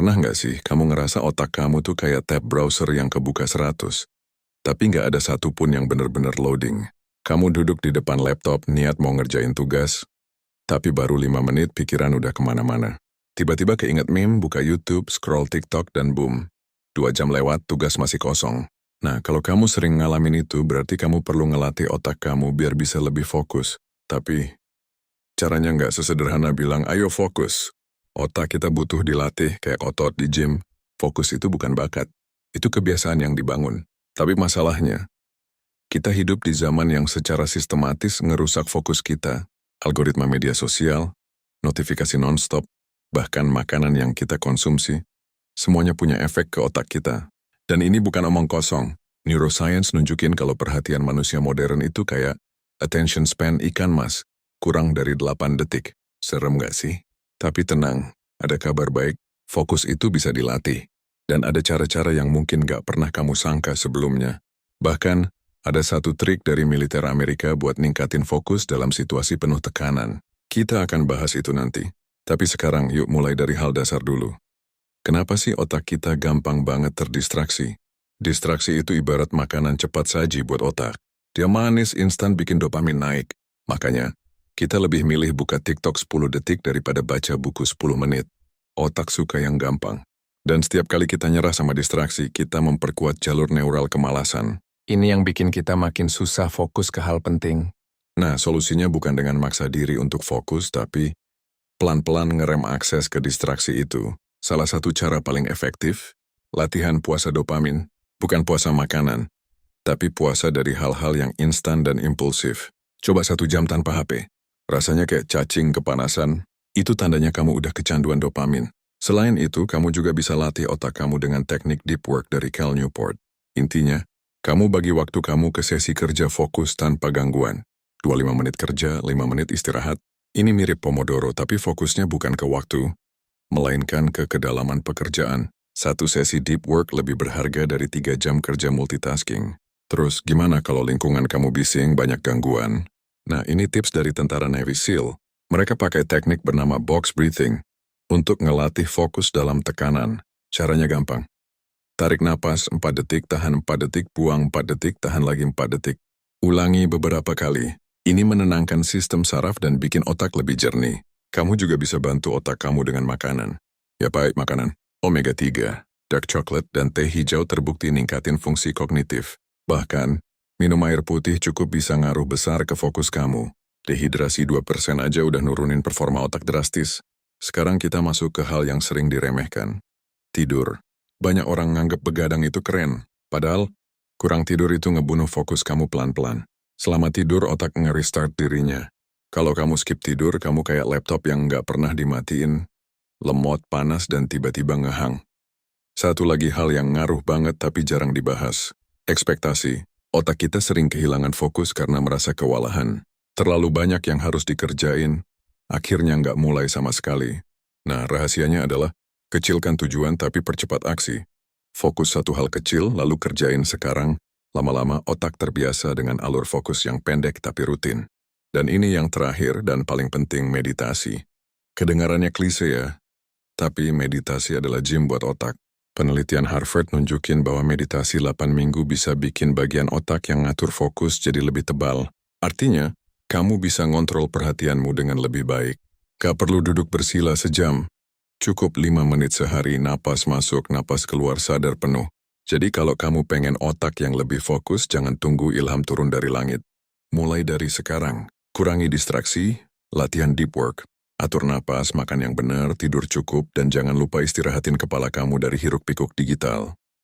Pernah nggak sih kamu ngerasa otak kamu tuh kayak tab browser yang kebuka 100, tapi nggak ada satupun yang bener-bener loading? Kamu duduk di depan laptop niat mau ngerjain tugas, tapi baru 5 menit pikiran udah kemana-mana. Tiba-tiba keinget meme, buka YouTube, scroll TikTok, dan boom. 2 jam lewat, tugas masih kosong. Nah, kalau kamu sering ngalamin itu, berarti kamu perlu ngelatih otak kamu biar bisa lebih fokus. Tapi, caranya nggak sesederhana bilang, ayo fokus. Otak kita butuh dilatih kayak otot di gym. Fokus itu bukan bakat. Itu kebiasaan yang dibangun. Tapi masalahnya, kita hidup di zaman yang secara sistematis ngerusak fokus kita. Algoritma media sosial, notifikasi nonstop, bahkan makanan yang kita konsumsi, semuanya punya efek ke otak kita. Dan ini bukan omong kosong. Neuroscience nunjukin kalau perhatian manusia modern itu kayak attention span ikan mas, kurang dari 8 detik. Serem gak sih? Tapi tenang, ada kabar baik, fokus itu bisa dilatih. Dan ada cara-cara yang mungkin gak pernah kamu sangka sebelumnya. Bahkan, ada satu trik dari militer Amerika buat ningkatin fokus dalam situasi penuh tekanan. Kita akan bahas itu nanti. Tapi sekarang yuk mulai dari hal dasar dulu. Kenapa sih otak kita gampang banget terdistraksi? Distraksi itu ibarat makanan cepat saji buat otak. Dia manis, instan, bikin dopamin naik. Makanya, kita lebih milih buka TikTok 10 detik daripada baca buku 10 menit. Otak suka yang gampang. Dan setiap kali kita nyerah sama distraksi, kita memperkuat jalur neural kemalasan. Ini yang bikin kita makin susah fokus ke hal penting. Nah, solusinya bukan dengan maksa diri untuk fokus, tapi pelan-pelan ngerem akses ke distraksi itu. Salah satu cara paling efektif, latihan puasa dopamin. Bukan puasa makanan, tapi puasa dari hal-hal yang instan dan impulsif. Coba 1 jam tanpa HP. Rasanya kayak cacing kepanasan. Itu tandanya kamu udah kecanduan dopamin. Selain itu, kamu juga bisa latih otak kamu dengan teknik deep work dari Cal Newport. Intinya, kamu bagi waktu kamu ke sesi kerja fokus tanpa gangguan. 25 menit kerja, 5 menit istirahat. Ini mirip Pomodoro, tapi fokusnya bukan ke waktu, melainkan ke kedalaman pekerjaan. 1 sesi deep work lebih berharga dari 3 jam kerja multitasking. Terus, gimana kalau lingkungan kamu bising, banyak gangguan? Nah, ini tips dari tentara Navy SEAL. Mereka pakai teknik bernama box breathing untuk ngelatih fokus dalam tekanan. Caranya gampang. Tarik napas 4 detik, tahan 4 detik, buang 4 detik, tahan lagi 4 detik. Ulangi beberapa kali. Ini menenangkan sistem saraf dan bikin otak lebih jernih. Kamu juga bisa bantu otak kamu dengan makanan. Ya baik makanan. Omega 3, dark chocolate, dan teh hijau terbukti ningkatin fungsi kognitif. Bahkan, minum air putih cukup bisa ngaruh besar ke fokus kamu. Dehidrasi 2% aja udah nurunin performa otak drastis. Sekarang kita masuk ke hal yang sering diremehkan. Tidur. Banyak orang nganggep begadang itu keren. Padahal, kurang tidur itu ngebunuh fokus kamu pelan-pelan. Selama tidur, otak nge-restart dirinya. Kalau kamu skip tidur, kamu kayak laptop yang nggak pernah dimatiin, lemot, panas, dan tiba-tiba ngehang. Satu lagi hal yang ngaruh banget tapi jarang dibahas. Ekspektasi. Otak kita sering kehilangan fokus karena merasa kewalahan. Terlalu banyak yang harus dikerjain, akhirnya nggak mulai sama sekali. Nah, rahasianya adalah, kecilkan tujuan tapi percepat aksi. Fokus satu hal kecil, lalu kerjain sekarang. Lama-lama otak terbiasa dengan alur fokus yang pendek tapi rutin. Dan ini yang terakhir dan paling penting, meditasi. Kedengarannya klise ya, tapi meditasi adalah gym buat otak. Penelitian Harvard nunjukin bahwa meditasi 8 minggu bisa bikin bagian otak yang ngatur fokus jadi lebih tebal. Artinya, kamu bisa ngontrol perhatianmu dengan lebih baik. Gak perlu duduk bersila sejam. Cukup 5 menit sehari, napas masuk, napas keluar, sadar penuh. Jadi kalau kamu pengen otak yang lebih fokus, jangan tunggu ilham turun dari langit. Mulai dari sekarang, kurangi distraksi, latihan deep work. Atur napas, makan yang benar, tidur cukup, dan jangan lupa istirahatin kepala kamu dari hiruk-pikuk digital.